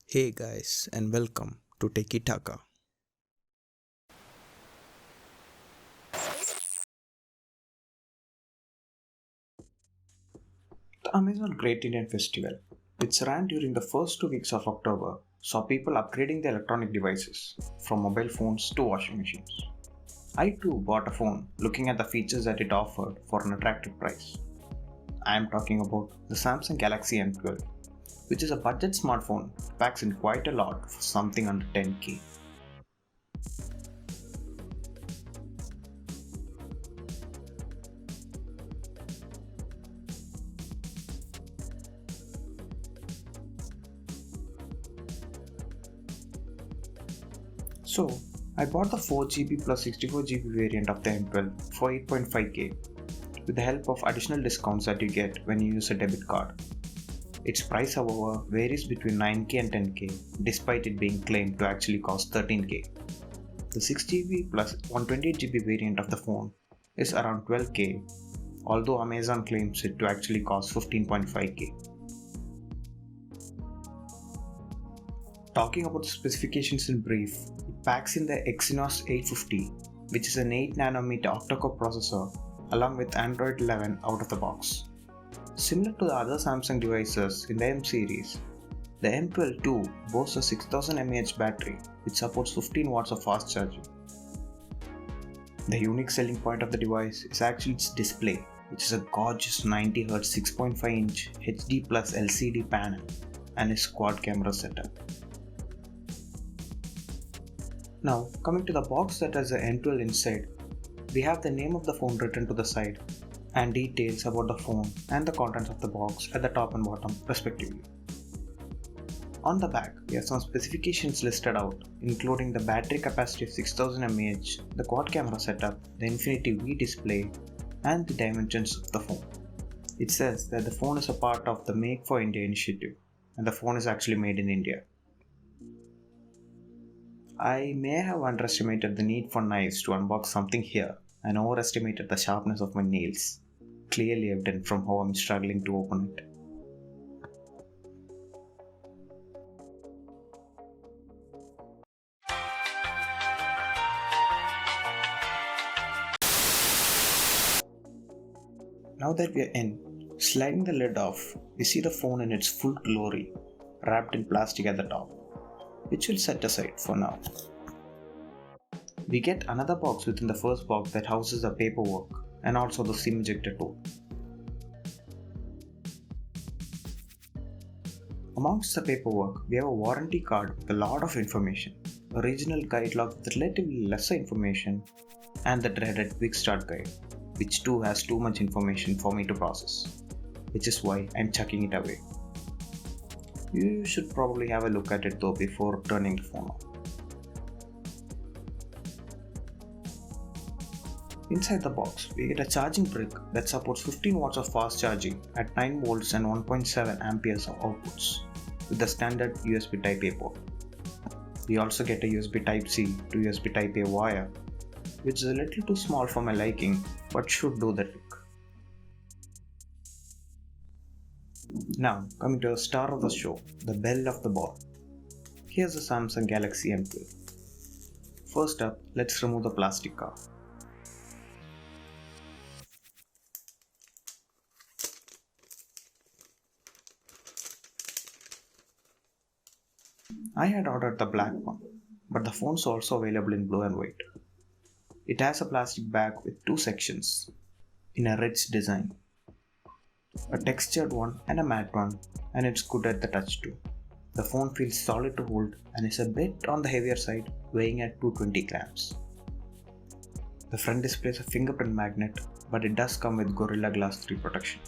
Hey guys, and welcome to Techy Taca. The Amazon Great Indian Festival, which ran during the first 2 weeks of October, saw people upgrading their electronic devices from mobile phones to washing machines. I too bought a phone looking at the features that it offered for an attractive price. I am talking about the Samsung Galaxy M12, which is a budget smartphone that packs in quite a lot for something under 10k. So, I bought the 4GB plus 64GB variant of the M12 for 8.5k with the help of additional discounts that you get when you use a debit card. Its price, however, varies between 9k and 10k despite it being claimed to actually cost 13k. The 6GB plus 128GB variant of the phone is around 12k, although Amazon claims it to actually cost 15.5k. Talking about the specifications in brief, it packs in the Exynos 850, which is an 8nm octa-core processor along with Android 11 out of the box. Similar to the other Samsung devices in the M series, the M12 too boasts a 6000 mAh battery which supports 15 watts of fast charging. The unique selling point of the device is actually its display, which is a gorgeous 90Hz 6.5-inch HD plus LCD panel and its quad camera setup. Now, coming to the box that has the M12 inside, we have the name of the phone written to the side and details about the phone and the contents of the box at the top and bottom respectively. On the back, we have some specifications listed out, including the battery capacity of 6000 mAh, the quad camera setup, the Infinity V display, and the dimensions of the phone. It says that the phone is a part of the Make for India initiative, and the phone is actually made in India. I may have underestimated the need for knives to unbox something here and overestimated the sharpness of my nails, clearly evident from how I'm struggling to open it. Now that we are in, sliding the lid off, we see the phone in its full glory, wrapped in plastic at the top, which we'll set aside for now. We get another box within the first box that houses the paperwork and also the SIM ejector tool. Amongst the paperwork, we have a warranty card with a lot of information, a regional guide log with relatively lesser information, and the dreaded quick start guide, which too has too much information for me to process, which is why I'm chucking it away. You should probably have a look at it though before turning the phone on. Inside the box, we get a charging brick that supports 15 watts of fast charging at 9 volts and 1.7 amperes of outputs with the standard USB Type-A port. We also get a USB Type-C to USB Type-A wire, which is a little too small for my liking but should do the trick. Now, coming to the star of the show, the belle of the ball. Here's the Samsung Galaxy M12. First up, let's remove the plastic cover. I had ordered the black one, but the phone's also available in blue and white. It has a plastic bag with two sections in a rich design, a textured one and a matte one, and it's good at the touch too. The phone feels solid to hold and is a bit on the heavier side, weighing at 220 grams. The front displays a fingerprint magnet, but it does come with Gorilla Glass 3 protection.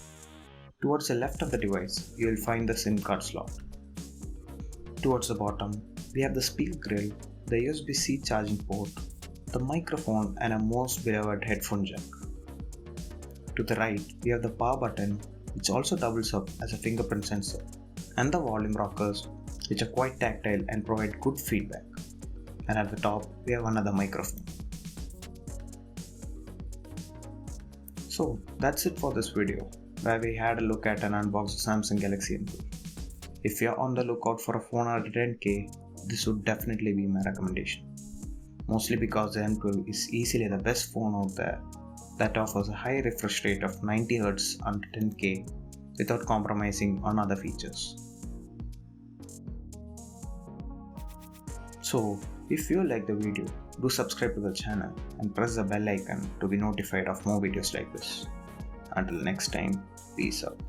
Towards the left of the device, you will find the SIM card slot. Towards the bottom, we have the speaker grill, the USB-C charging port, the microphone, and a most beloved headphone jack. To the right, we have the power button, which also doubles up as a fingerprint sensor, and the volume rockers, which are quite tactile and provide good feedback. And at the top, we have another microphone. So that's it for this video, where we had a look at and unboxed the Samsung Galaxy M12. If you're on the lookout for a phone under 10k, this would definitely be my recommendation. Mostly because the M12 is easily the best phone out there that offers a high refresh rate of 90Hz under 10k without compromising on other features. So, if you like the video, do subscribe to the channel and press the bell icon to be notified of more videos like this. Until next time, peace out.